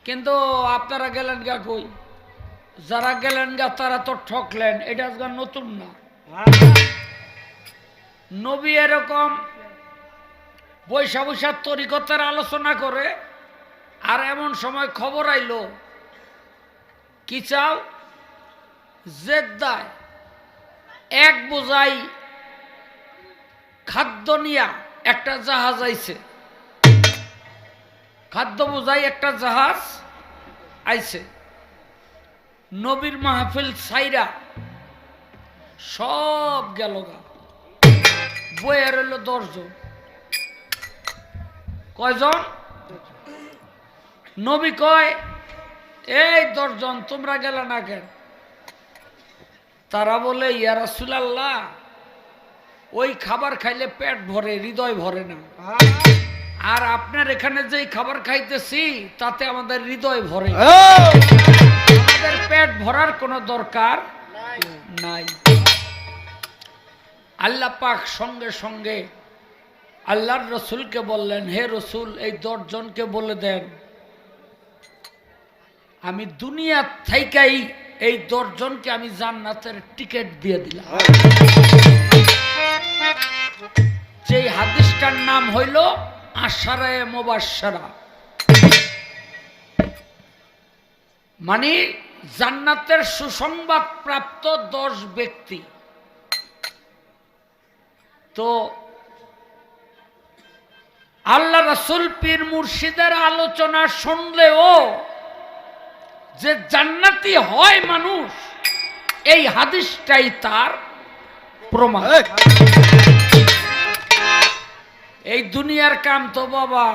কিন্তু আপনারা গেলেন গা কই? যারা গেলেন গা তারা তো ঠকলেন। এটা আজকাল নতুন না। নবী এরকম বৈশা বৈশা তরিকতের আলোচনা করে, আর এমন সময় খবর আইলো কি চাও, জেদ্দায় এক বোঝাই খাদ্য নিয়া একটা জাহাজ আইছে, খাদ্য বোঝাই একটা জাহাজ আইছে। নবীর মাহফিল সাইরা সব গেল গা, বইয়ে রইল 10 জন। কয়জন? নবী কয়, এই 10 জন, তোমরা গেলে না কেন? তারা বলে, ইয়া রাসূলুল্লাহ, ওই খাবার খাইলে পেট ভরে, হৃদয় ভরে না। আর আপনার এখানে যেই খাবার খাইতেছি তাতে আমাদের হৃদয় ভরে, আমাদের পেট ভরার কোনো দরকার নাই। আল্লাহ পাক সঙ্গে সঙ্গে আল্লাহর রসুলকে বললেন, হে রসুল, এই 10 জনকে বলে দেন আমি দুনিয়া থেকেই এই 10 জনকে আমি জান্নাতের টিকিট দিয়ে দিলাম। যেই হাদিসটার নাম হইল আশারায়ে মুবাশশারা, মানে জান্নাতের সুসংবাদ প্রাপ্ত 10 ব্যক্তি। তো আল্লাহ রাসূল পীর মুর্শিদের আলোচনা শুনলেও যে জান্নাতি হয় মানুষ, এই হাদিসটাই তার প্রমাণ। এই দুনিয়ার কাম তো বাবা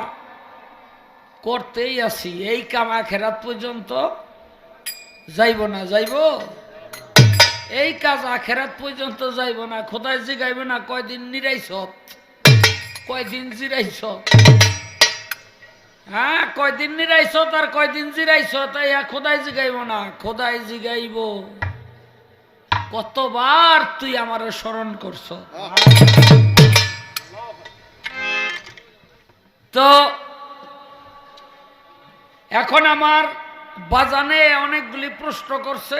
করতেই আছি, এই কাম আখিরাত পর্যন্ত যাইব না। যাইব? এই কাজ আখিরাত পর্যন্ত যাইব না। খোদায় জিগাইবে না কয়দিন নিরাইছত, কয়দিন জিরাইছত। হ্যাঁ, কয়দিন নিরাইছত আর কয়দিন জিরাইছত, খোদায় জিগাইব না। খোদায় জিগাইব কতবার তুই আমার স্মরণ করছ। তো এখন আমার বাজানে অনেকগুলি প্রশ্ন করছে,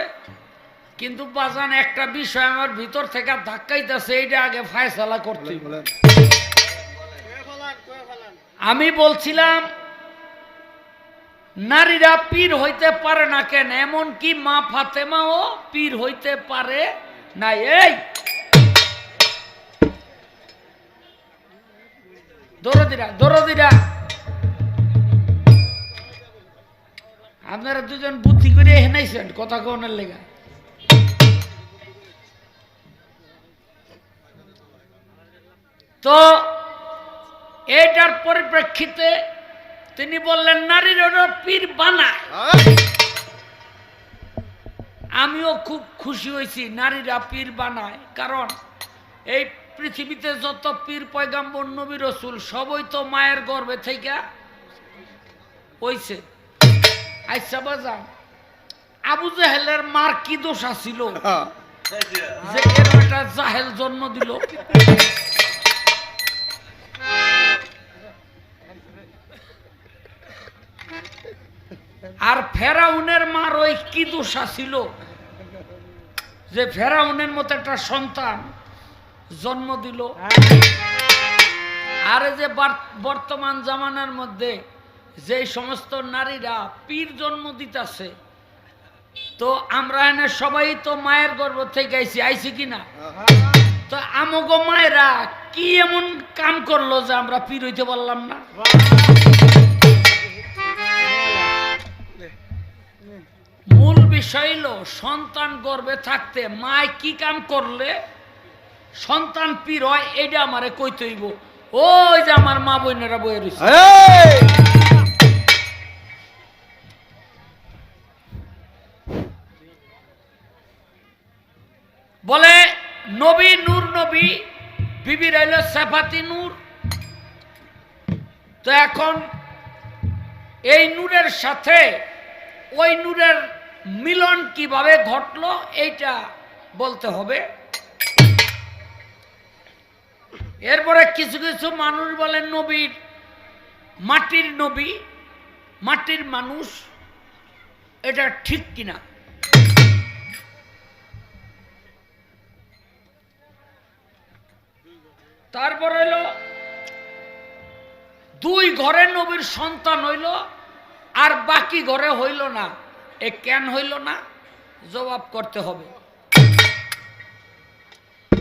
কিন্তু বাজান একটা বিষয় আমার ভিতর থেকে ধাক্কাইতেছে, এইটা আগে ফায়সালা করতে। আমি বলছিলাম নারীরা পীর হইতে পারে না কেন? এমন কি মা ফাতেমাও পীর হইতে পারে না? এই দরদিরা আপনারা দুজন বুদ্ধি করে হেনাইছেন কথা কোনের লেগা। তো এটার পরিপ্রেক্ষিতে তিনি বললেন নারীরা পীর বানায়। আমিও খুব খুশি হয়েছি নারীরা পীর বানায়, কারণ এই পৃথিবীতে যত পীর পয়গাম্বর নবী রসুল সবই তো মায়ের গর্ভে থেকে হইছে। আচ্ছা বাজান, আবু জাহেলের মার কি দোষ আছিল যে এরকম একটা জাহেল জন্ম দিল? আর ফেরাউনের মার ওই কি দোষ ছিল যে ফেরাউনের মতো একটা সন্তান জন্ম দিল? আর যে বর্তমান জামানার মধ্যে যে সমস্ত নারীরা পীর জন্ম দিতেছে, তো আমরা এনে সবাই তো মায়ের গর্ভ থেকে আইছি কিনা? তো আমগো মায়েরা কি এমন কাম করলো যে আমরা পীর হইতে পারলাম না? মূল বিষয় হলো সন্তান গর্ভে থাকতে মায় কি কাম করলে সন্তান পীর হয়, এটা আমারে কইতে হইব। ওই যে আমার মা বোনেরা বইয়ে রয়েছে, বলে নবী নূর নবী, বিবির হইল সেফাতি নূর। তো এখন এই নূরের সাথে ওই নূরের মিলন কিভাবে ঘটলো এইটা বলতে হবে। এরপরে কিছু কিছু মানুষ বলেন নবীর মাটির নবী, মাটির মানুষ, এটা ঠিক কিনা? তারপর হইল দুই ঘরে নবীর সন্তান হইল আর বাকি ঘরে হইল না। এ কেন হইল না? জবাব করতে হবে।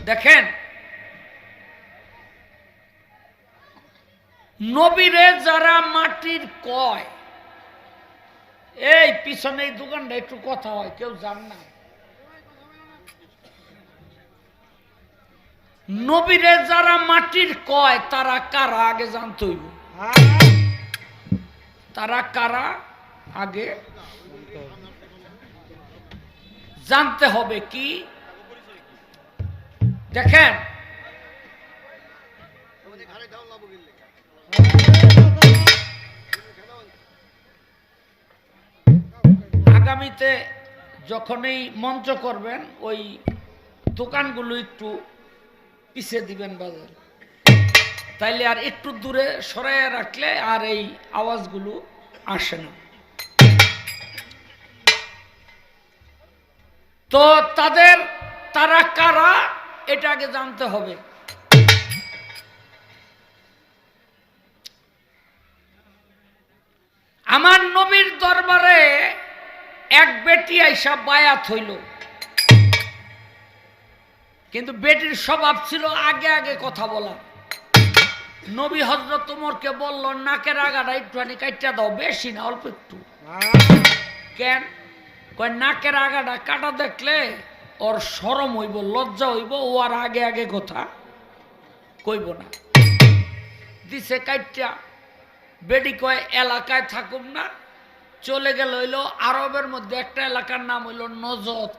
দেখেন, নবীরে যারা মাটির কয়, এই পিছনে এই দোকানটা একটু কথা হয়, কেউ জান না। নবীরে যারা মাটির কয় তারা কারা আগে জানতে হইব। তারা কারা আগে জানতে হবে। কি দেখেন, আগামীতে যখন এই মঞ্চ করবেন ওই দোকানগুলো একটু পিছিয়ে দিবেন বাজার, তাইলে আর একটু দূরে সরাইয়া রাখলে আর এই আওয়াজগুলো আসে না। তো তারা কারা এটা আগে জানতে হবে। আমার নবীর দরবারে এক বেটি আইসা বায়াত হইল, কিন্তু বেটির স্বভাব ছিল আগে আগে কথা বলা। নবী হযরত ওমরকে বলল, নাকের আগাটা একটুখানি কাইটা দাও, বেশি না, অল্প একটু। কেন? কয় নাকের আগাটা কাটা দেখলে ওর শরম হইব, লজ্জা হইব, ও আর আগে আগে কথা কইব না। দিছে কাইটা। বেডি কয় এলাকায় থাকুম না, চলে গেল হইল আরবের মধ্যে একটা এলাকার নাম হইল নজদ।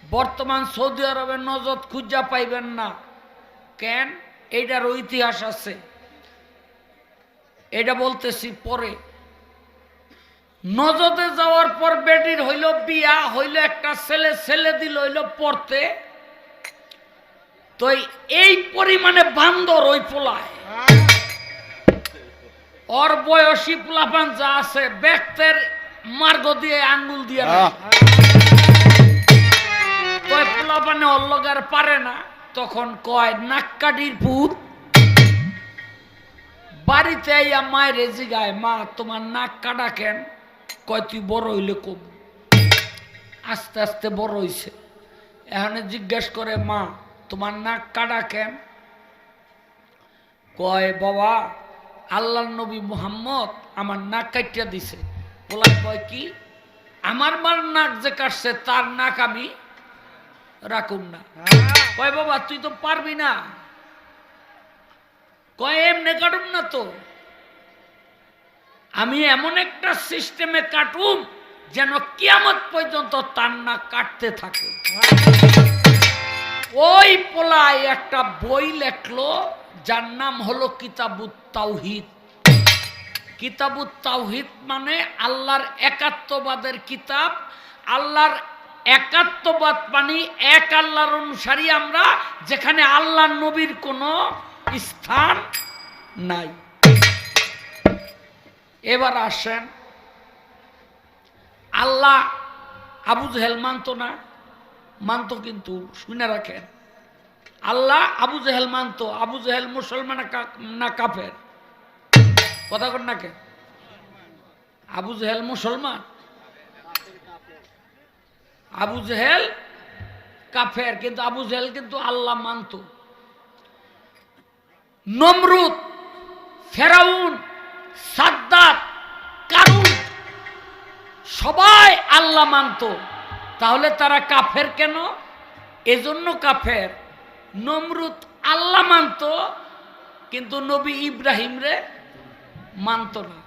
বর্তমান সৌদি আরবের নজদ খুঁজা পাইবেন না। কেন? এইটার ইতিহাস আছে, এটা বলতেছি পরে। নজদে যাওয়ার পর বেটির হইল বিয়া, হইল একটা ছেলে, ছেলে দিল হইল পড়তে। তো এই পরিমাণে বান্দর ওই পোলায়, ওর বয়সী পোলাপান যা আছে ব্যক্তের মার্গ দিয়ে আঙ্গুল দিয়ে পোলাপানে ওর লগার পারে না। তখন কয় নাক্কাডির পুত বাড়িতে আইয়া মায়ের জিগায়, মা তোমার নাক কাটা কেন? কয় তুই বড় হইলে কব। আস্তে আস্তে বড় হইছে, এখানে জিজ্ঞেস করে, মা তোমার নাক কাটা কেন? কয় বাবা আল্লাহর নবী মুহাম্মদ আমার নাক কাটিয়া দিছে। বলা কয় কি? আমার মার নাক যে কাটছে তার নাক আমি রাখুন না। কয় বাবা তুই তো পারবি না। কয় এমনি কাটুম না তো, আমি এমন একটা সিস্টেমে কাটুম যেন কিয়ামত পর্যন্ত তার নাক কাটতে থাকে। ওই পোলায় একটা বই লেখলো যার নাম হলো কিতাবুত তাওহীদ। কিতাবুত তাওহীদ মানে আল্লাহর একাত্মবাদের কিতাব। আল্লাহর একাত্মবাদ মানে এক আল্লাহর অনুসারী আমরা, যেখানে আল্লাহর নবীর কোনো স্থান নাই। এবার আসেন, আল্লাহ আবু জেহেল মানতো না? মানতো, কিন্তু শুনে রাখেন, আল্লাহ আবু জেহেল মানতো। আবু জেহেল মুসলমান না কাফের? কথা কর না কে? আবু জেহেল মুসলমান, আবু জেহেল কাফের, কিন্তু আবু জেহেল কিন্তু আল্লাহ মানতো। নমরুদ, ফেরাউন, সাদ্দাত, কারুন সবাই আল্লাহ মানতো। তাহলে তারা কাফের কেন? এজন্য কাফের। নমরুদ আল্লাহ মানতো, কিন্তু নবী ইব্রাহিম রে মানতো না।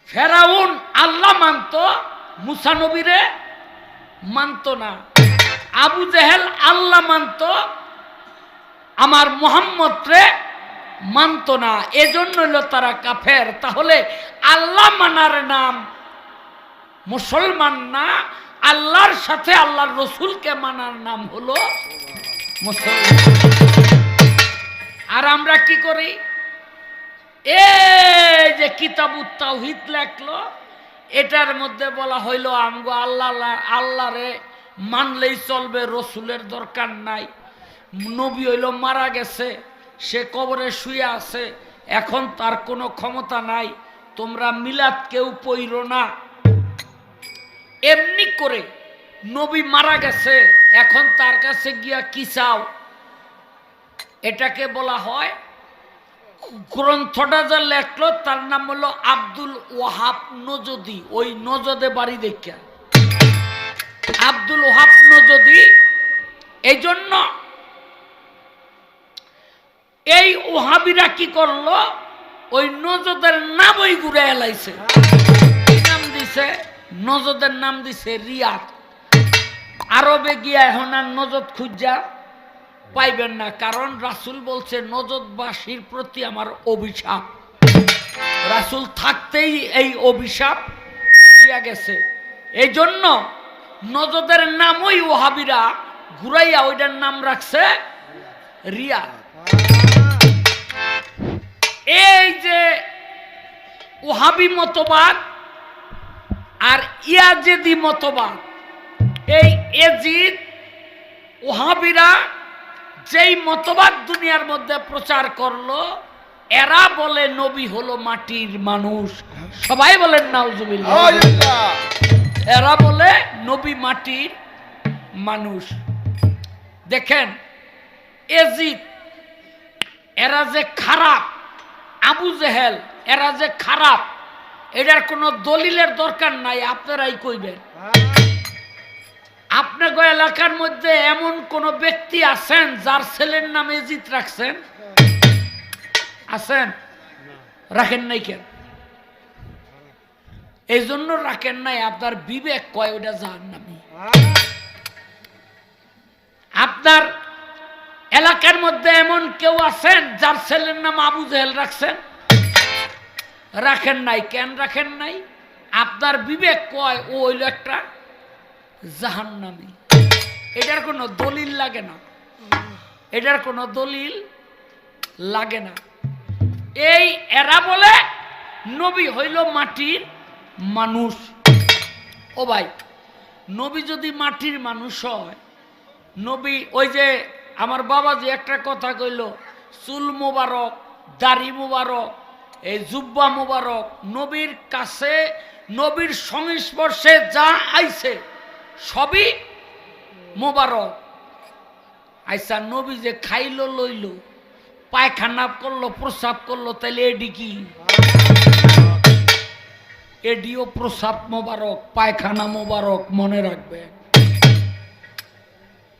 ফেরাউন আল্লাহ মানতো, মুসা নবীরে মানতো না। আবু জেহেল আল্লাহ মানতো, আমার মুহাম্মদ রে মানতো না। এজন্য হলো তারা কাফের। তাহলে আল্লাহ মানার নাম মুসলমান না, আল্লাহর সাথে আল্লাহর রসুলকে মানার নাম হলো মুসলমান। আর আমরা কি করি? এই যে কিতাবুত তাওহীদ লেখলো, এটার মধ্যে বলা হইল আমগো আল্লাহরে মানলেই চলবে, রসুলের দরকার নাই। নবী হইল মারা গেছে, সে কবরে শুয়ে আছে, এখন তার কোনো ক্ষমতা নাই, তোমরা মিলাদ কেউ পইরো না। এমনি করে নবী মারা গেছে, এখন তার কাছে গিয়া কি চাও? এটাকে বলা হয়, গ্রন্থটা যা লেখলো তার নাম হলো আব্দুল ওয়াহাব নজদি। ওই নজদে বাড়ি দেখা আব্দুল ওয়াহাব নজদি। এই জন্য এই ওহাবিরা কি করলো, ওই নজদের নামই ঘুরে এলাইছে। কি নাম দিছে? নজদের নাম দিছে রিয়াদ। আরবে গিয়া এখন আর নজদ খুঁজা পাইবেন না, কারণ রাসূল বলছে নজদবাসীর প্রতি আমার অভিশাপ। রাসূল থাকতেই এই অভিশাপ দিয়া গেছে। এই জন্য নজদের নামই ওহাবিরা ঘুরাইয়া ওইটার নাম রাখছে রিয়াদ। এই যে ওহাবি মতবাদ আর ইয়াজিদি মতবাদ, এই ইয়াজিদ ওহাবিরা যেই মতবাদ দুনিয়ার মধ্যে প্রচার করলো, এরা বলে নবী হলো মাটির মানুষ। সবাই বলেন নাউজুবিল্লাহ। এরা বলে নবী মাটির মানুষ। দেখেন ইয়াজিদ, এরা যে খারাপ, আবু জেহেল এরা যে খারাপ, এটার কোনো দলিলের দরকার নাই, আপনারাই কইবেন। আপনার এলাকার মধ্যে এমন কোন ব্যক্তি আছেন যার ছেলের নাম ইয়াজিদ রাখছেন? আছেন? রাখেন নাই কেন? এই জন্য রাখেন নাই, আপনার বিবেক কয় ওটা জাহান্নামী। আপনার এলাকার মধ্যে এমন কেউ আছেন যার ছেলের নাম আবু জেহেল রাখছেন? রাখেন নাই কেন? রাখেন নাই, আপনার বিবেক কয় ও হইল একটা জাহান্নামী। এটার কোনো দলিল লাগে না, এটার কোনো দলিল লাগে না। এই এরা বলে নবী হইল মাটির মানুষ। ও ভাই, নবী যদি মাটির মানুষ হয়, নবী ওই যে আমার বাবা যে একটা কথা কইল, চুল মোবারক, দাড়ি মোবারক, এই জুব্বা মোবারক, নবীর কাছে নবীর সংস্পর্শে যা আইছে সবই মোবারক। আইসা নবী যে খাইলো লইল, পায়খানা করলো, প্রসাব করলো, তাইলে এডি কি? এডিও প্রসাব মোবারক, পায়খানা মোবারক, মনে রাখবে।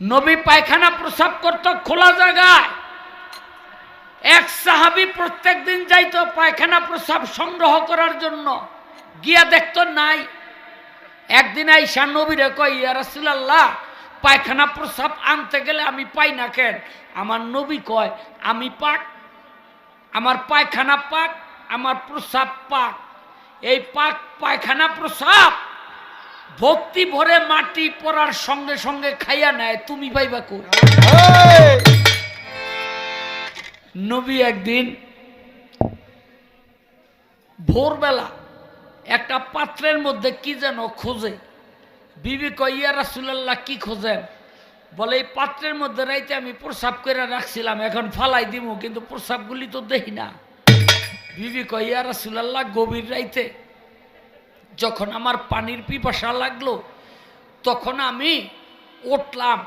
নবী পায়খানা প্রসাব করত খোলা জায়গায়। এক সাহাবী প্রত্যেক দিন যাইতো পায়খানা প্রসাব সংগ্রহ করার জন্য, গিয়া দেখতো নাই। একদিন আইসা নবীরে কয়, ইয়া রাসূলুল্লাহ, পায়খানা প্রসাব আনতে গেলে আমি পাই না কেন? আমার নবী কয়, আমি পাক, আমার পায়খানা পাক, আমার প্রসাব পাক। এই পাক পায়খানা প্রসাব ভক্তি ভরে মাটি পড়ার সঙ্গে সঙ্গে খাইয়া নেয়, তুমি পাইবা কই? নবী একদিন ভোরবেলা একটা পাত্রের মধ্যে কি যেন খোঁজে। বিবি কয়, ইয়া রাসূলুল্লাহ, কি খোঁজেন? বলে, এই পাত্রের মধ্যে রাইতে আমি প্রসাব করে রাখছিলাম, এখন ফালাই দিব, কিন্তু প্রসাবগুলি তো দেখি না। বিবি কয়, ইয়া রাসূলুল্লাহ, গভীর রাইতে যখন আমার পানির পিপাসা লাগলো, তখন আমি উঠলাম,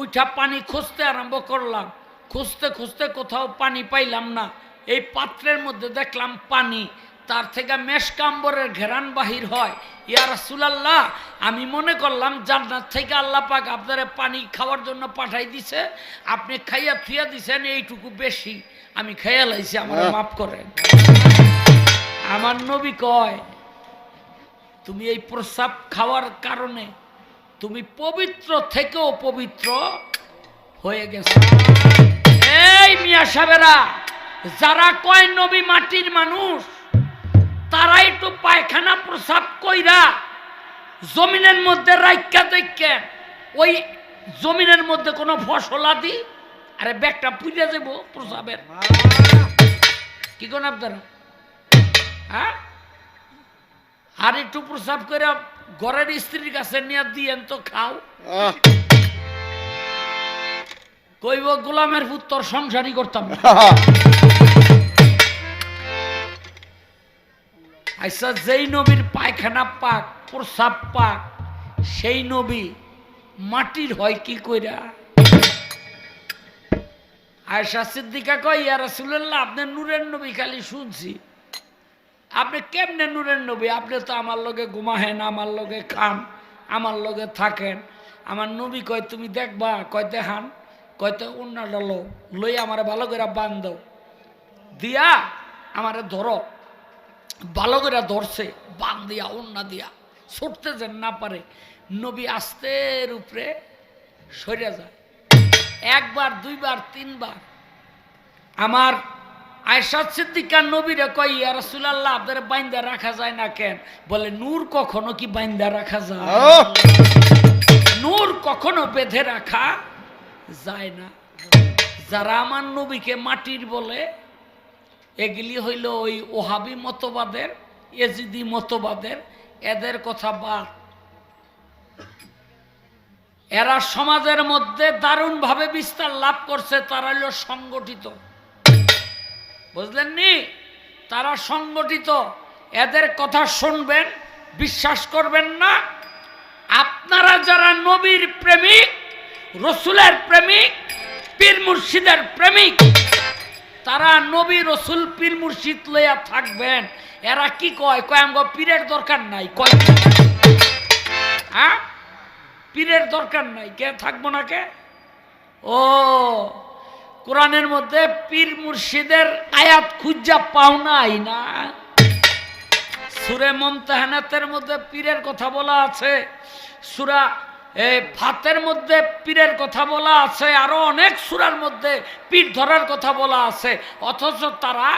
উঠা পানি খুঁজতে আরম্ভ করলাম। খুঁজতে খুঁজতে কোথাও পানি পাইলাম না। এই পাত্রের মধ্যে দেখলাম পানি, তার থেকে মেশকাম্বরের ঘেরান বাহির হয়। ইয়া রাসূলুল্লাহ, আমি মনে করলাম জান্নাত থেকে আল্লাহ পাক আপনারে পানি খাওয়ার জন্য পাঠাই দিছে, আপনি খাইয়া থুইয়া দিছেন, এইটুকু বেশি আমি খাইয়া লাইছি, আমার মাফ করেন। আমার নবী কয়, তুমি এই প্রসাব খাওয়ার কারণে তুমি পবিত্র থেকেও পবিত্র হয়ে গেছে। এই মিয়া সাহেবেরা, যারা কয় নবী মাটির মানুষ, তারা একটু পায়খানা প্রসাব কইরা জমিনের মধ্যে রাইখা দেখেন, ওই জমিনের মধ্যে কোনো ফসল আদি, আরে ব্যাগটা পুড়ে যাব প্রসাবের। কি কোন আপনারা? হ্যাঁ, আর একটু প্রসাব করে ঘরের স্ত্রীর কাছে নিয়ে দিয়েন তো খাও। কইব গোলামের পুত্র সংসারই করতাম না। আচ্ছা, যেই নবীর পায়খানা পাক, প্রসাব পাক, সেই নবী মাটির হয় কি কইরা? আয়েশা সিদ্দিকা কয়, ইয়া রাসূলুল্লাহ, আপনি নূরের নবী খালি শুনছি, আপনি কেমনে নূরের নবী? আপনি তো আমার লগে ঘুমাহেন, আমার লগে খান, আমার লগে থাকেন। আমার নবী কয়, তুমি দেখবা? কয় দেখান। কয়তো উন্না ডালো লই আমারে ভালো করে বান্ধ দিয়া আমারে ধরো। ভালো করে ধরছে, বান দিয়া উন্না দিয়া, ছুটতে যেন না পারে। নবী আস্তের উপরে সরে যায়, একবার, দুইবার, তিনবার। আমার আয়েশা সিদ্দিকা নবীরে কয়, ইয়া রাসূলুল্লাহ, আপনার বাইন্দা রাখা যায় না কেন? বলে, নূর কখনো কি বাইন্দা রাখা যায়? নূর কখনো বেঁধে রাখা যায় না। যারা আমার নবীকে মাটির বলে, এগুলি হইল ওই ওহাবি মতবাদের, এজিদি মতবাদের, এদের কথা বাদ। এরা সমাজের মধ্যে দারুণ ভাবে বিস্তার লাভ করছে। তারা হইল সংগঠিত, বুঝলেন নি? তারা সংগঠিত। এদের কথা শুনবেন, বিশ্বাস করবেন না। আপনারা যারা নবীর প্রেমিক, রসুলের প্রেমিক, পীর মুর্শিদের প্রেমিক, তারা নবী, রসুল, পীর মুর্শিদ লইয়া থাকবেন। এরা কি কয়? কয় আমগো পীরের দরকার নাই। কয় হ্যাঁ, পীরের দরকার নাই। কে থাকবো না কে? ও, কোরআনের মধ্যে পীর মুর্শিদের আয়াত খুঁজা পাও নাই না? সূরা মুমতাহানাতের মধ্যে পীরের কথা বলা আছে, সূরা ফাতের মধ্যে পীরের কথা বলা আছে, আরো অনেক সূরার মধ্যে পীর ধরার কথা বলা আছে। অথচ তারা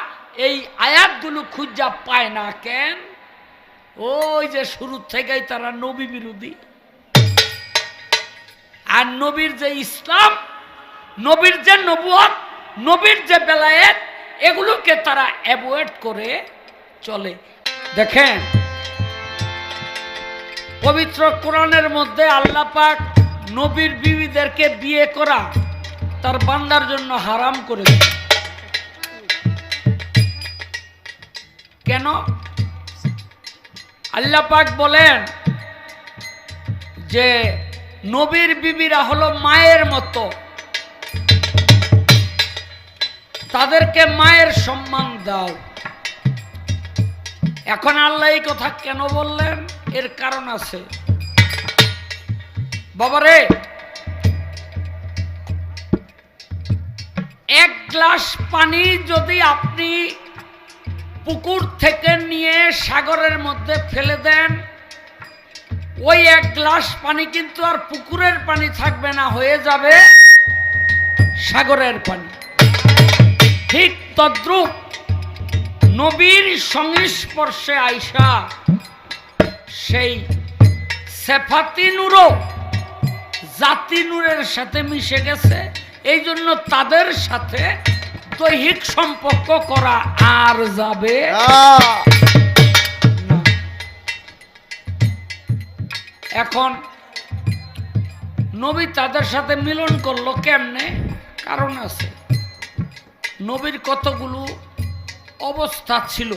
এই আয়াতগুলো খুঁজা পায় না কেন? ওই যে শুরু থেকেই তারা নবী বিরোধী। আর নবীর যে ইসলাম, নবীর যে নবুয়ত, নবীর যে বেলায়েত, এগুলোকে তারা অ্যাভয়েড করে চলে। দেখেন, পবিত্র কোরআনের মধ্যে আল্লাহ পাক নবীর বিবিদেরকে বিয়ে করা তার বান্দার জন্য হারাম করেছে। কেন? আল্লাহ পাক বলেন যে নবীর বিবিরা হলো মায়ের মতো, তাদেরকে মায়ের সম্মান দাও। এখন আল্লাহ এই কথা কেন বললেন? এর কারণ আছে। বাবারে, এক গ্লাস পানি যদি আপনি পুকুর থেকে নিয়ে সাগরের মধ্যে ফেলে দেন, ওই এক গ্লাস পানি কিন্তু আর পুকুরের পানি থাকবে না, হয়ে যাবে সাগরের পানি। ঠিক তদ্রূপ নবীর সংস্পর্শে আইসা সেই সেফাতি নূরও জাতি নূরের সাথে মিশে গেছে। এই জন্য তাদের সাথে দৈহিক সম্পর্ক করা আর যাবে না। এখন নবী তাদের সাথে মিলন করলো কেমনে? কারণ আছে। নবীর কতগুলো অবস্থা ছিল,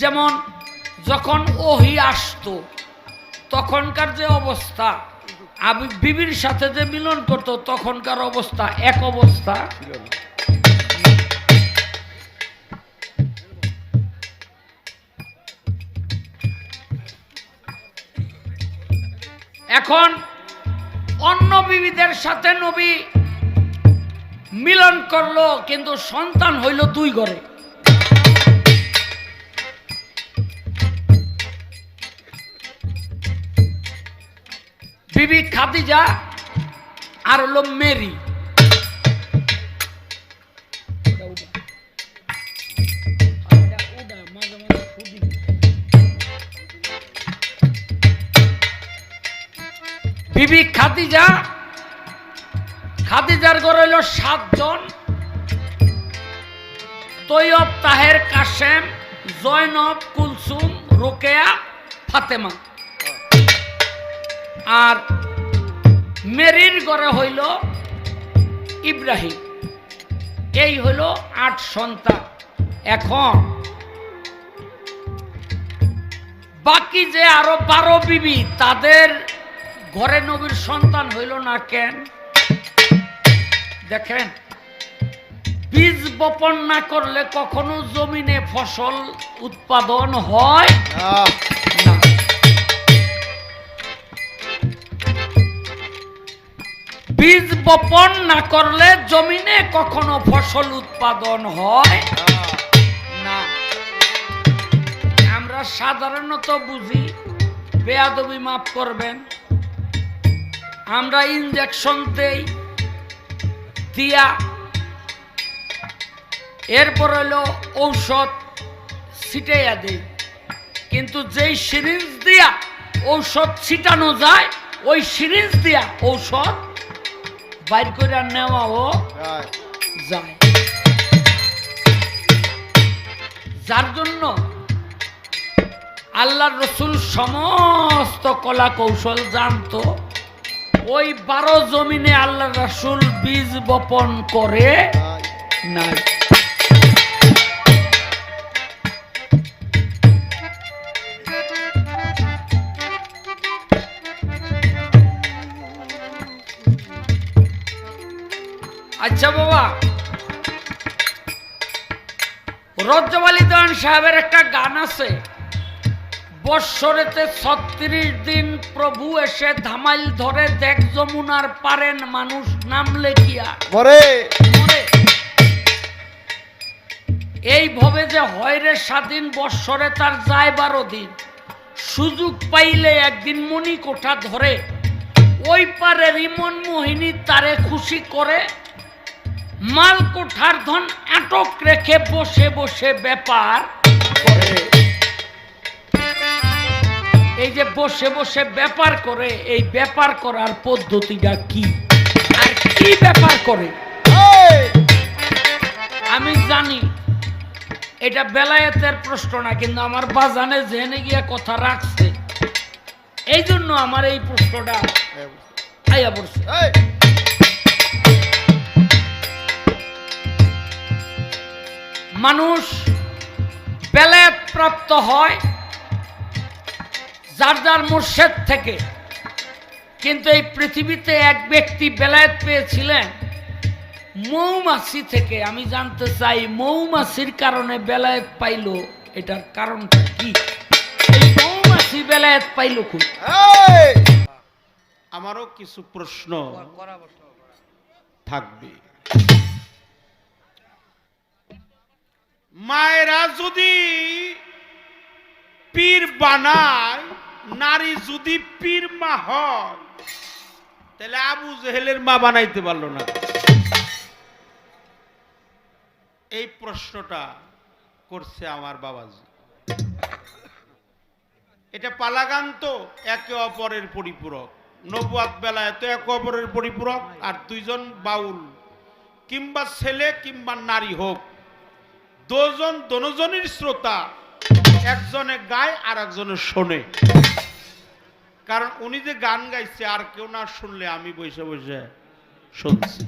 যেমন যখন ওহী আসতো তখনকার যে অবস্থা, বিবির সাথে যে মিলন করত তখনকার অবস্থা এক অবস্থা ছিল না। এখন অন্য বিবিদের সাথে নবী মিলন করলো, কিন্তু সন্তান হইল দুই ঘরে। বিবি খাদিজা আর হলো মেরি। বিবি খাদিজা, খাদিজার ঘর হইল 7 জন, তৈয়ব, তাহের, কাসেম, জয়নব, কুলসুম, রোকেয়া, ফাতেমা। আর মেরির ঘরে হইল ইব্রাহিম। এই হইল 8 সন্তান। এখন বাকি যে আরো 12 বিবি, তাদের ঘরে নবীর সন্তান হইল না কেন? দেখেন, বীজ বপন না করলে কখনো জমিনে ফসল উৎপাদন হয় না। বীজ বপন না করলে জমিনে কখনো ফসল উৎপাদন হয় না। আমরা সাধারণত বুঝি, বেয়াদবি মাফ করবেন, আমরা ইনজেকশন দেই, দিয়া এরপর হলো ঔষধ ছিটাইয়া দেই। কিন্তু যেই সিরিঞ্জ দিয়া ঔষধ ছিটানো যায়, ওই সিরিঞ্জ দিয়া ঔষধ বাইর করে নেওয়াও যায়। যার জন্য আল্লাহর রসুল সমস্ত কলা কৌশল জানতো। ওই 12 জমিনে আল্লাহর রসুল বীজ বপন করে নাই। আচ্ছা বাবা, রজ্জব আলী দেওয়ান সাহেবের একটা গান আছে, বৎসরেতে 36 দিন প্রভু এসে ধামাইল ধরে, দেখ যমুনার পারেন মানুষ নামলে কিয়া মরে। এই ভাবে যে হয় রে স্বাধীন, বৎসরে তার যায় 12 দিন। সুযোগ পাইলে একদিন মণি কোঠা ধরে, ওই পারে রিমন মোহিনী তারে খুশি করে। মাল কোঠার ধন আটক রেখে বসে বসে ব্যাপার করে। এই যে বসে বসে ব্যাপার করে, এই ব্যাপার করার পদ্ধতিটা কি আর কি ব্যাপার করে? আমি জানি এটা বেলায়েতের প্রশ্ন না, কিন্তু আমার বাজানে জেনে গিয়ে কথা রাখছে, এই জন্য আমার এই প্রশ্নটা আইয়া পড়ছে। মানুষ বেলায়েত প্রাপ্ত হয় যার যার মুর্শিদ থেকে, কিন্তু এই পৃথিবীতে এক ব্যক্তি বেলায়েত পেয়েছিলেন মৌমাছি থেকে। আমি জানতে চাই, মৌমাছির কারণে বেলায়েত পাইল, এটার কারণটা কি? এই মৌমাছি বেলায়েত পাইল খুব। আমারও কিছু প্রশ্ন থাকবে। মায়েরা যদি পীর বানায়, নারী যদি পীর মা হয়, তাহলে আবু জেহেলের মা বানাইতে পারলো না। এই প্রশ্নটা করছে আমার বাবাজি। এটা পালাগান তো একে অপরের পরিপূরক। নবুয়াত বেলায় তো একে অপরের পরিপূরক। আর দুইজন বাউল কিংবা ছেলে কিংবা নারী হোক, দুজনের শ্রোতা, একজনে গায় আর একজনে শোনে। কারণ উনি যে গান গাইছে আর কেউ না শুনলে আমি বসে বসে শুনছি।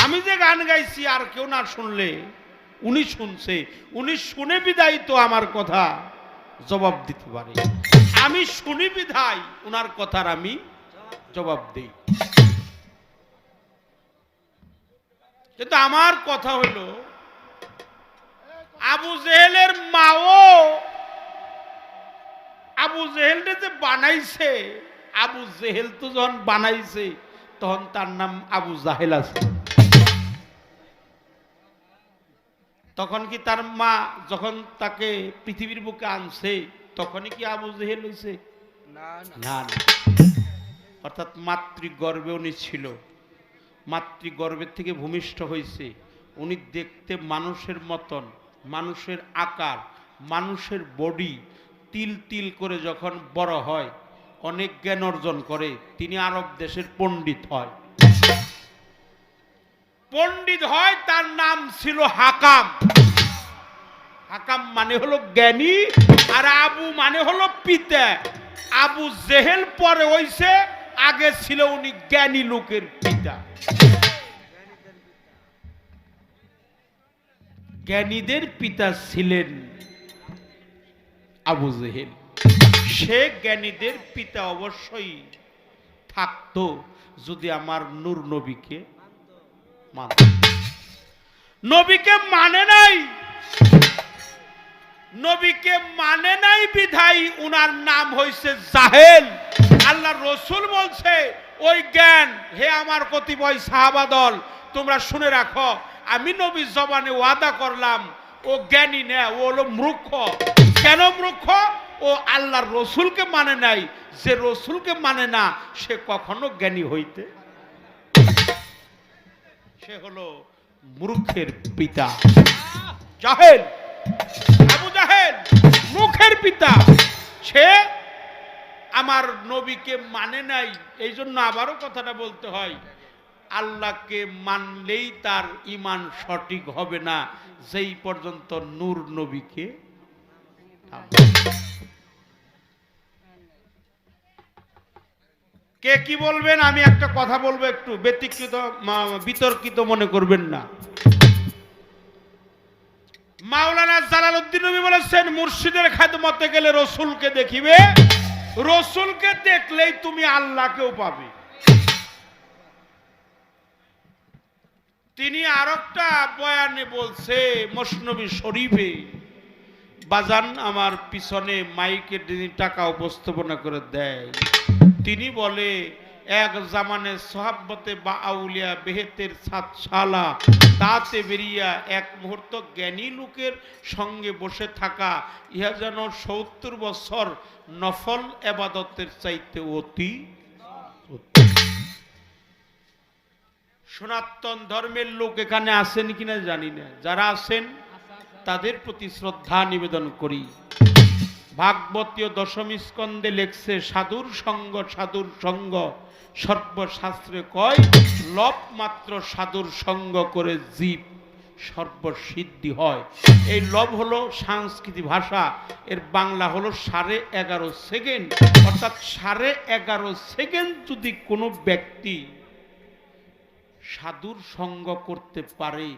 আমি যে গান গাইছি আর কেউ না শুনলে উনি শুনছে। উনি শুনে বিদায় তো আমার কথা জবাব দিতে পারে। আমি শুনি বিধায় উনার কথার আমি জবাব দিই। কিন্তু আমার কথা হলো, আবু জেহেলের মাও আবু জেহেলকে যে বানাইছে, আবু জেহেল তো যখন বানাইছে তখন তার নাম আবু জাহেল আছে। তখন কি তার মা যখন তাকে পৃথিবীর বুকে আনছে তখনই কি আবু জেহেল হয়েছে? না। অর্থাৎ মাতৃগর্ভে উনি ছিল, মাতৃগর্ভের থেকে ভূমিষ্ঠ হয়েছে। উনি দেখতে মানুষের মতন, মানুষের আকার, মানুষের বডি, তিল তিল করে যখন বড় হয়, অনেক জ্ঞান অর্জন করে, তিনি আরব দেশের পণ্ডিত হয়। পণ্ডিত হয়, তার নাম ছিল হাকাম। হাকাম মানে হলো জ্ঞানী, আর আবু মানে হলো পিতা। আবু জেহেল পরে হইছে, আগে ছিল উনি জ্ঞানী লোকের পিতা। জ্ঞানীদের পিতা ছিলেন আবু জেহেল। সে জ্ঞানীদের পিতা অবশ্যই থাকতো যদি আমার নূর নবীকে মানত। নবীকে মানে নাই, নবীকে মানে নাই বিধাই উনার নাম হইছে জাহেল। আল্লাহ রসুল বলছে ওই জ্ঞান, হে আমার কতিপয় সাহাবা দল, তোমরা শুনে রাখো, আমি নবীর জবানে ওয়াদা করলাম ও জ্ঞানী না, ও হলো মূর্খ। কেন মূর্খ? ও আল্লাহর রসুলকে মানে নাই। যে রসুলকে মানে না সে কখনো জ্ঞানী হইতে, সে হলো মূর্খের পিতা জাহেল। আবু জাহেল মূর্খের পিতা, সে আমার নবীকে মানে নাই। এই জন্য আবারও কথাটা বলতে হয়, আল্লাহকে মানলেই তার ঈমান সঠিক হবে না যেই পর্যন্ত নূর নবীকে। কে কি বলবেন? আমি একটা কথা বলবো, একটু ব্যতিক্রত বিতর্কিত মনে করবেন না। মাওলানা জালালউদ্দিন রুমি বলেছেন, মুর্শিদের খেদমতে গেলে রসুলকে দেখিবে, রসুলকে দেখলেই তুমি আল্লাহকেও পাবে। তিনি আরেকটা বয়ানে বলছে মসনবী শরীফে, বাজান আমার পিছনে মাইকে তিনি টাকা উপস্থাপনা করে দেয়, তিনি বলে এক জামানে সোহাব্বতে বা আউলিয়া বেহেতের সাতশালা তাতে বেরিয়া এক মুহূর্ত জ্ঞানী লোকের সঙ্গে বসে থাকা, ইহা যেন ৭০ বছর নফল এবাদতের চাইতে অতি। সনাতন ধর্মের লোক এখানে আছেন কিনা জানি না, যারা আছেন তাদের প্রতি শ্রদ্ধা নিবেদন করি। ভাগবতীয় দশম স্কন্ধে লেখছে, সাধুর সঙ্গ সাধুর সঙ্গ সর্বশাস্ত্রে কয়, লব মাত্র সাধুর সঙ্গ করে জীব সর্বসিদ্ধি হয়। এই লব হলো সংস্কৃতি ভাষা, এর বাংলা হলো 11.5 সেকেন্ড। অর্থাৎ 11.5 সেকেন্ড যদি কোনো ব্যক্তি সাধুর সঙ্গ করতে পারে,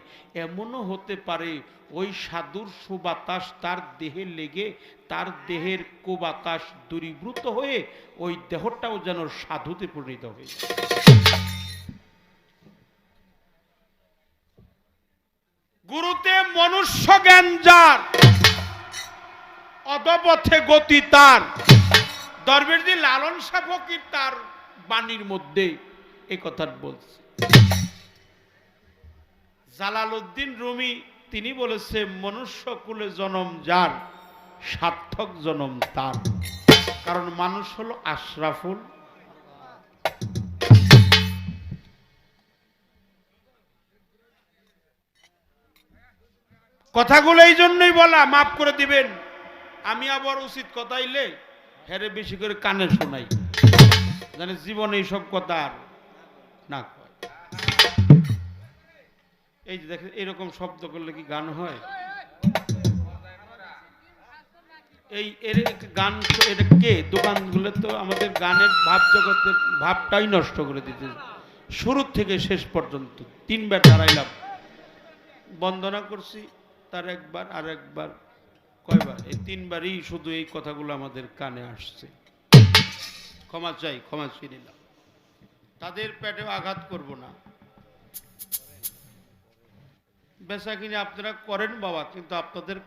এমনও হতে পারে ওই সাধুর সুবাতাস তার দেহে লেগে তার দেহের কুবাতাস দূরীভূত হয়ে ওই দেহটাও যেন সাধুতে পরিণত হয়ে। গুরুতে মনুষ্য জ্ঞান যার, অধপথে গতি তার। দরবেশজি লালন শাহ ফকির তার বাণীর মধ্যে এই কথা বলছে। জালালউদ্দিন রুমি তিনি বলেছে, মনুষ্য কুলে জনম যার, সার্থক জনম তার। কারণ মানুষ হলো আশরাফুল। কথাগুলো এই জন্যই বলা, মাফ করে দিবেন, আমি আবার উচিত কথা আইলে হেরে বেশি করে কানে শোনাই, জানে জীবনে এইসব কথা আর না কয়। এই যে দেখেন, এরকম শব্দ করলে কি গান হয়? এই এর গান, এটা কে? দোকানগুলো তো আমাদের গানের ভাব জগতের ভাবটাই নষ্ট করে দিতে। শুরু থেকে শেষ পর্যন্ত 3 বার দাঁড়াইলাম, বন্দনা করছি, তার একবার আর একবার, কয়বার? এই 3 বারই শুধু এই কথাগুলো আমাদের কানে আসছে। ক্ষমা চাই, ক্ষমা চেয়ে নিলাম। তাদের পেটেও আঘাত করব না। বেচা কিনে আপনারা করেন বাবা, কিন্তু আপনাদের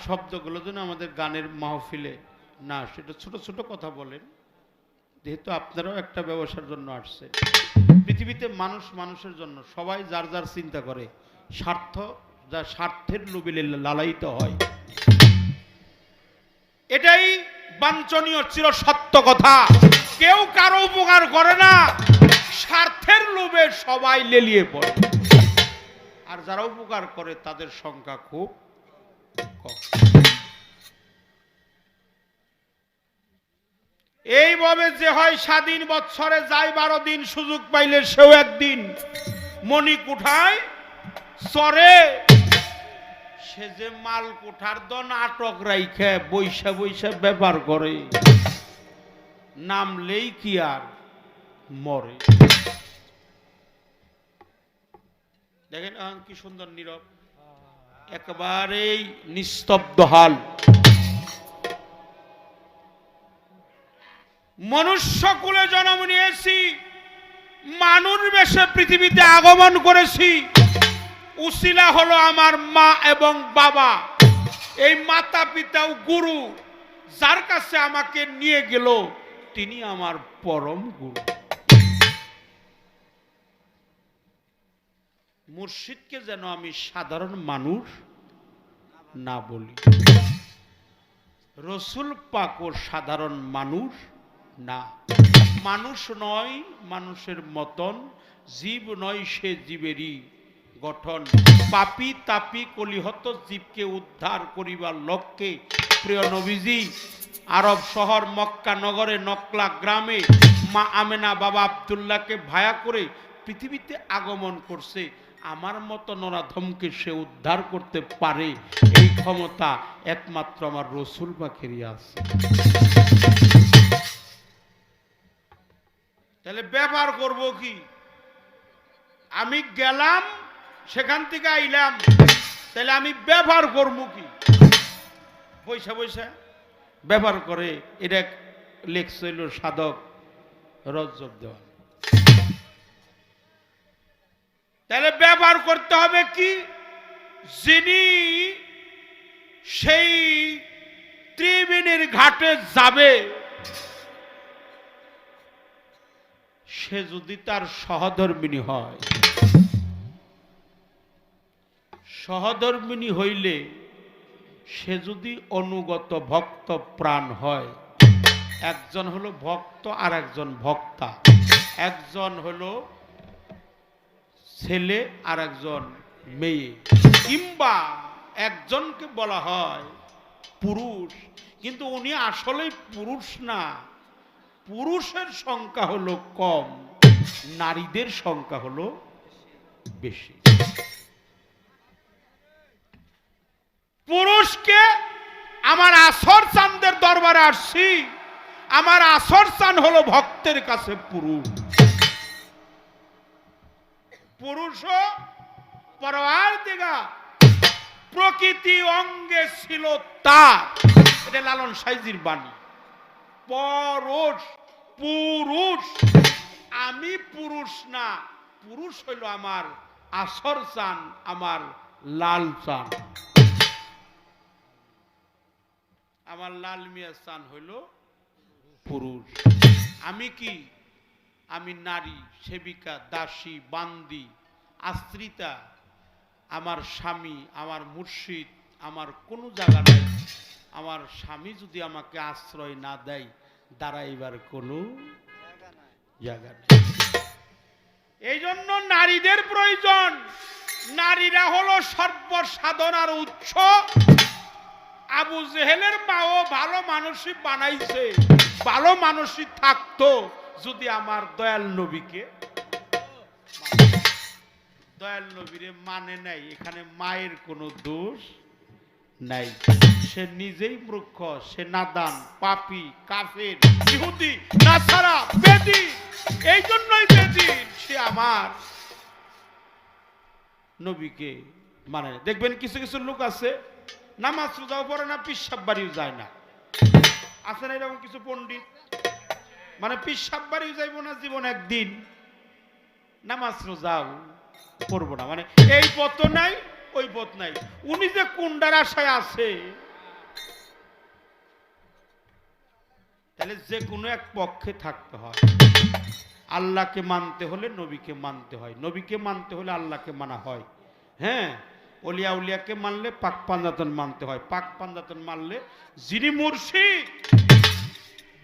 শব্দগুলো যেন আমাদের গানের মাহফিলে না, সেটা ছোট ছোট কথা বলেন, যেহেতু আপনারাও একটা ব্যবসার জন্য আসছে। পৃথিবীতে মানুষ মানুষের জন্য, সবাই যার যার চিন্তা করে, স্বার্থ যা স্বার্থের লোভে লালায়িত হয়, এটাই বাঞ্ছনীয় চির সত্য কথা। কেউ কারো উপকার করে না, স্বার্থের লোভে সবাই লেলিয়ে পড়ে। আর যারা উপকার করে তাদের সংখ্যা খুব কম। এইভাবে যে হয় স্বাধীন বৎসরে যায় 12 দিন, সুযোগ পাইলে সেও একদিন মণিকুঠায় চরে। সে যে মাল কোঠার দ নাটক রাইখে বৈশা বৈশা ব্যবহার করে, নামলেই কি আর মরে। দেখেন কি সুন্দর নীরব, একেবারেই নিস্তব্ধ হাল। মনুষ্য কুলে জন্ম নিয়েছি, মানুষ বেশে পৃথিবীতে আগমন করেছি। উসিলা হলো আমার মা এবং বাবা, এই মাতা পিতা ও গুরু, যার কাছে আমাকে নিয়ে গেল তিনি আমার পরম গুরু। মুর্শিদকে যেন আমি সাধারণ মানুষ না বলি, রসুল পাকও সাধারণ মানুষ না। মানুষ নয় মানুষের মতন, জীব নয় সে জীবেরই গঠন। পাপী তাপী কলিহত জীবকে উদ্ধার করিবার লক্ষ্যে প্রিয় নবীজি আরব শহর মক্কা নগরে নকলা গ্রামে মা আমেনা বাবা আব্দুল্লাহকে ভায়া করে পৃথিবীতে আগমন করছে। আমার মতো নরাধমকে সে উদ্ধার করতে পারে, এই ক্ষমতা একমাত্র আমার রসুল পাকেরই আছে। তাহলে ব্যবহার করব কি? আমি গেলাম সেখান থেকে আইলাম, তাহলে আমি ব্যবহার করবো কি? পয়সা পয়সা ব্যবহার করে, এটা লেখছিল সাধক রজব দেওয়ান। তাহলে ব্যবহার করতে হবে কি? যিনি সেই ত্রিবেণীর ঘাটে যাবে, সে যদি তার সহধর্মিণী হয়, সহধর্মিণী হইলে সে যদি অনুগত ভক্ত প্রাণ হয়, একজন হলো ভক্ত আর একজন ভক্তা, একজন হলো ছেলে আর একজন মেয়ে, কিংবা একজনকে বলা হয় পুরুষ, কিন্তু উনি আসলেই পুরুষ না। পুরুষের সংখ্যা হলো কম, নারীদের সংখ্যা হলো বেশি। পুরুষকে আমার আসর চাঁদের দরবারে আসছি, আমার আসর চান হলো ভক্তের কাছে পুরুষ। পুরুষও পরওয়ারদিগার প্রকৃতি অঙ্গে ছিল তার, এটা লালন সাইজির বাণী। পুরুষ পুরুষ, আমি পুরুষ না, পুরুষ হইল আমার আসর চান, আমার লাল চান। আমার লাল মিয়া চান হইল পুরুষ। আমি কি? আমি নারী, সেবিকা, দাসী, বান্দি, আশ্রিতা। আমার স্বামী, আমার মুর্শিদ, আমার কোনো জায়গা নাই। আমার স্বামী যদি আমাকে আশ্রয় না দেয়, দাঁড়াইবার কোনো জায়গা নেই। এই জন্য নারীদের প্রয়োজন। নারীরা হলো সর্বসাধনার উৎস। আবু জেহেলের মাও ভালো মানুষই বানাইছে, ভালো মানুষই থাকতো যদি আমার দয়াল নবীকে, দয়াল নবীরে মানে নাই। এখানে মায়ের কোনো দোষ নাই। সে নিজেই মূর্খ, সে নাদান, পাপী, কাফের, ইহুদি, নাসারা, বেদী। এই জন্যই বেদী সে আমার নবীকে মানে। দেখবেন কিছু কিছু লোক আছে নামাজ রোজাও পড়ে না, পিসাব বাড়িও যায় না। আছে না এরকম কিছু পণ্ডিত? মানে পিসাব বাড়িও যাইব না জীবন একদিন, নামাজ রোজাও পড়বো না, মানে এই পথ নাই ওই পথ নাই। উনি যে কোনটার আশায় আছে, তাহলে যে কোনো এক পক্ষে থাকতে হয়। আল্লাহকে মানতে হলে নবীকে মানতে হয়, নবীকে মানতে হলে আল্লাহকে মানা হয়। হ্যাঁ, ওলিয়া উলিয়াকে মানলে পাক পাঞ্জাতন মানতে হয়, পাক পাঞ্জাতন মানলে যিনি মুর্শিদ।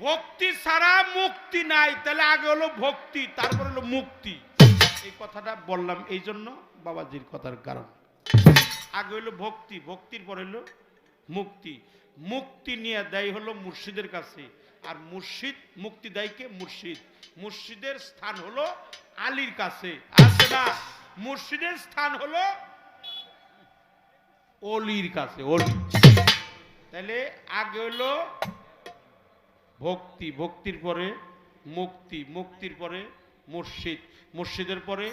ভক্তি ছাড়া মুক্তি নাই। তাহলে আগে হলো ভক্তি, তারপর হলো মুক্তি। এই কথাটা বললাম এই জন্য, বাবাজির কথার কারণ। আগে হলো ভক্তি, ভক্তির পর হলো মুক্তি। মুক্তি নিয়ে দেয় হলো মুর্শিদের কাছে, আর মুর্শিদ মুক্তি দেয় কে? মুর্শিদ। মুর্শিদের স্থান হলো আলীর কাছে, আছে না? মুর্শিদের স্থান হলো অলির কাছে, অলি। তাহলে আগে হলো ভক্তি, ভক্তির পরে মুক্তি, মুক্তির পরে মুর্শিদ, মুর্শিদের পরে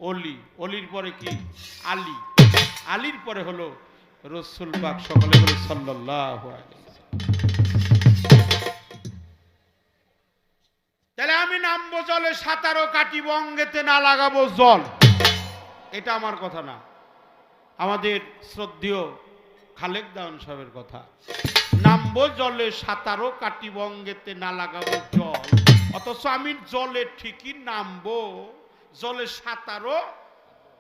অলি, অলির পরে কি আলী, আলীর পরে হলো রসুল পাক, সকলে বলে সাল্লাল্লাহু আলাইহি ওয়াসাল্লাম। তাহলে আমি নামবো জলে, সাঁতারও কাটিব, অঙ্গেতে না লাগাবো জল, এটা আমার কথা না, আমাদের শ্রদ্ধেয় খালেক দাওয়ান সাহেবের কথা। নামবো জলে, সাঁতারও কাটিব, অঙ্গেতে না লাগাবো জল। অথচ আমি জলে ঠিকই নামবো, জলে সাঁতারও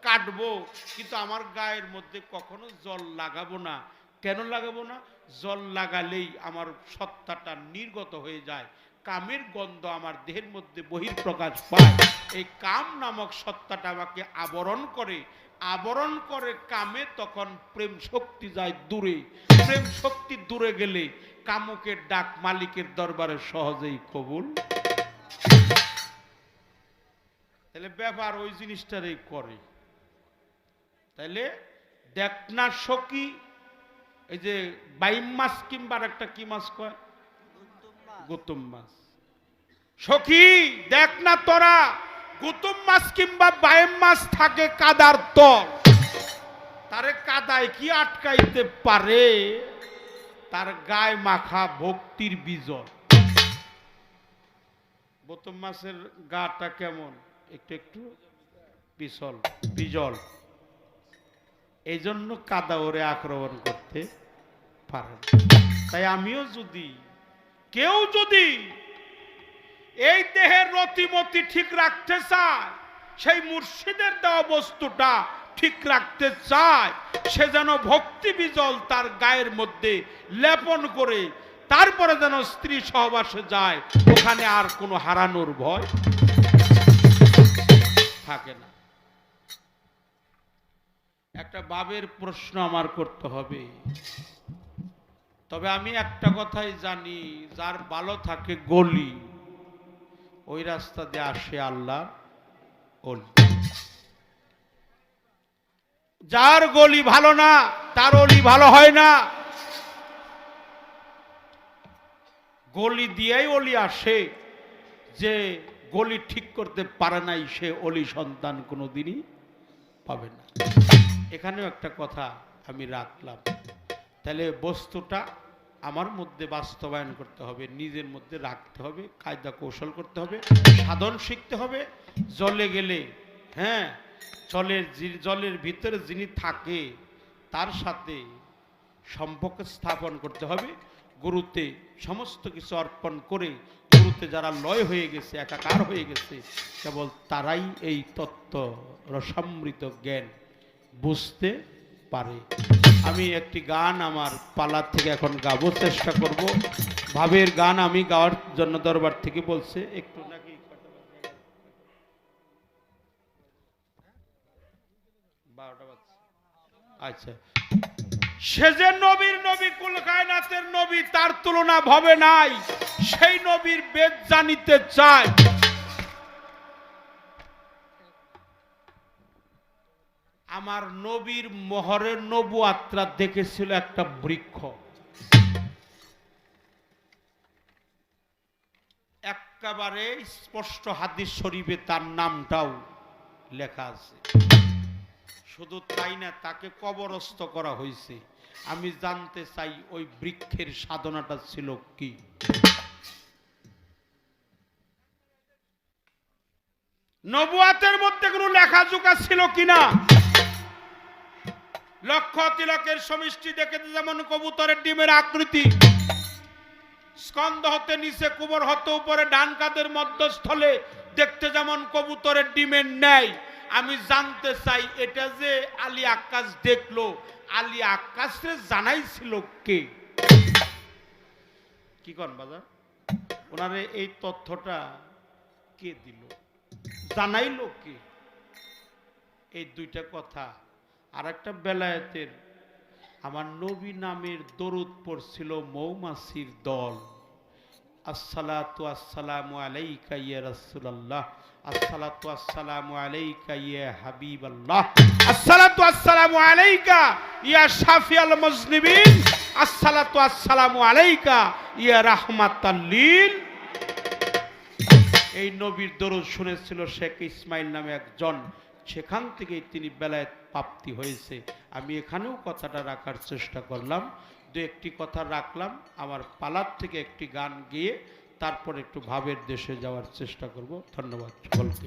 কাটবো, কিন্তু আমার গায়ের মধ্যে কখনো জল লাগাবো না। কেন লাগাবো না? জল লাগালেই আমার সত্তাটা নির্গত হয়ে যায়, কামের গন্ধ আমার দেহের মধ্যে বহিঃপ্রকাশ পায়। এই কাম নামক সত্তাটা আমাকে আবরণ করে, আবরণ করে কামে, তখন প্রেম শক্তি যায় দূরে। প্রেম শক্তি দূরে গেলে কামুকের ডাক মালিকের দরবারে সহজেই কবুল। তাহলে ব্যাপার ওই জিনিসটারই করে। তাহলে দেখ না সখী, এই যে বাইম মাছ কিংবা একটা কি মাছ কয়, গুতুম মাছ। সখী দেখ না তোরা, গুতুম মাছ কিংবা বাইম মাছ থাকে কাদার তল, তারে কাদায় কি আটকাইতে পারে? তার গায়ে মাখা ভক্তির বিজল। গুতুম মাছের গাটা কেমন? একটু একটু বিজল, বিজল। এই জন্য কাদা ওরে আক্রমণ করতে পারে। তাই আমিও যদি, কেউ যদি এই দেহের রতিমতি ঠিক রাখতে চায়, সেই মুর্শিদের দেওয়া বস্তুটা ঠিক রাখতে চায়, সে যেন ভক্তি বিজল তার গায়ের মধ্যে লেপন করে তারপরে যেন স্ত্রী সহবাসে যায়, ওখানে আর কোনো হারানোর ভয় থাকে না। একটা ভাবের প্রশ্ন আমার করতে হবে। তবে আমি একটা কথাই জানি, যার ভালো থাকে গলি, ওই রাস্তা দিয়ে আসে আল্লাহ অলি। যার গলি ভালো না, তার অলি ভালো হয় না। গলি দিয়েই অলি আসে, যে গলি ঠিক করতে পারে নাই, সে অলি সন্তান কোনোদিনই পাবে না। এখানেও একটা কথা আমি রাখলাম। তাহলে বস্তুটা আমার মধ্যে বাস্তবায়ন করতে হবে, নিজের মধ্যে রাখতে হবে, কায়দা কৌশল করতে হবে, সাধন শিখতে হবে। জলে গেলে, হ্যাঁ, জলের ভিতরে যিনি থাকে তার সাথে সম্পর্ক স্থাপন করতে হবে। গুরুতে সমস্ত কিছু অর্পণ করে, গুরুতে যারা লয় হয়ে গেছে, একাকার হয়ে গেছে, কেবল তারাই এই তত্ত্ব রসামৃত জ্ঞান বুঝতে পারে। আমি একটি গান আমার পালার থেকে এখন গাবো, চেষ্টা করব। ভাবের গান আমি গাওয়ার জন্য দরবার থেকে বলছে, একটু নাকি 12টা বাজছে। আচ্ছা, সে যে নবীর নবী, কুল কায়নাতের নবী, তার তুলনা ভবে নাই, সেই নবীর বেদ জানিতে চায়। আমার নবীর মোহরের নবুয়াত্রা দেখেছিল একটা বৃক্ষ, একেবারে স্পষ্ট হাদিস শরীফে তার নামটাও লেখা আছে। শুধু তাই না, তাকে কবরস্থ করা হয়েছে। আমি জানতে চাই ওই বৃক্ষের সাধনাটা ছিল কি। নবুয়াতের মধ্যে কোনো লেখাজোখা ছিল কিনা? লক্ষ তিলকের সমষ্টি দেখে যেমন কবুতরের ডিমের আকৃতি, স্কন্ধ হতে নিচে, কুবর হতে উপরে, ডান কাঁধের মধ্যস্থলে দেখতে যেমন কবুতরের ডিমের ন্যায়। আমি জানতে চাই, এটা যে আলী আক্কাস দেখলো, আলী আক্কাসে জানাইছিল কে? কি কন বাজার, ওনারে এই তথ্যটা কে দিল, জানাইলো কে? এই দুইটা কথা। আর একটা বেলায়েতের, আমার নবী নামের দরুদ পড়ছিল মৌমাছির দল। আসসালাতু আসসালামু আলাইকা ইয়া রাসূলুল্লাহ, আসসালাতু আসসালামু আলাইকা ইয়া হাবিবাল্লাহ, আসসালাতু আসসালামু আলাইকা ইয়া শাফিয়াল মুজনিবিন, আসসালাতু আসসালামু আলাইকা ইয়া রাহমাতাল লিল। এই নবীর দরুদ শুনেছিল শেখ ইসমাইল নামে একজন, সেখান থেকেই তিনি বেলায়েত প্রাপ্তি হয়েছে। আমি এখানেও কথাটা রাখার চেষ্টা করলাম, দু একটি কথা রাখলাম। আমার পালার থেকে একটি গান গেয়ে তারপর একটু ভাবের দেশে যাওয়ার চেষ্টা করব। ধন্যবাদ সকলকে।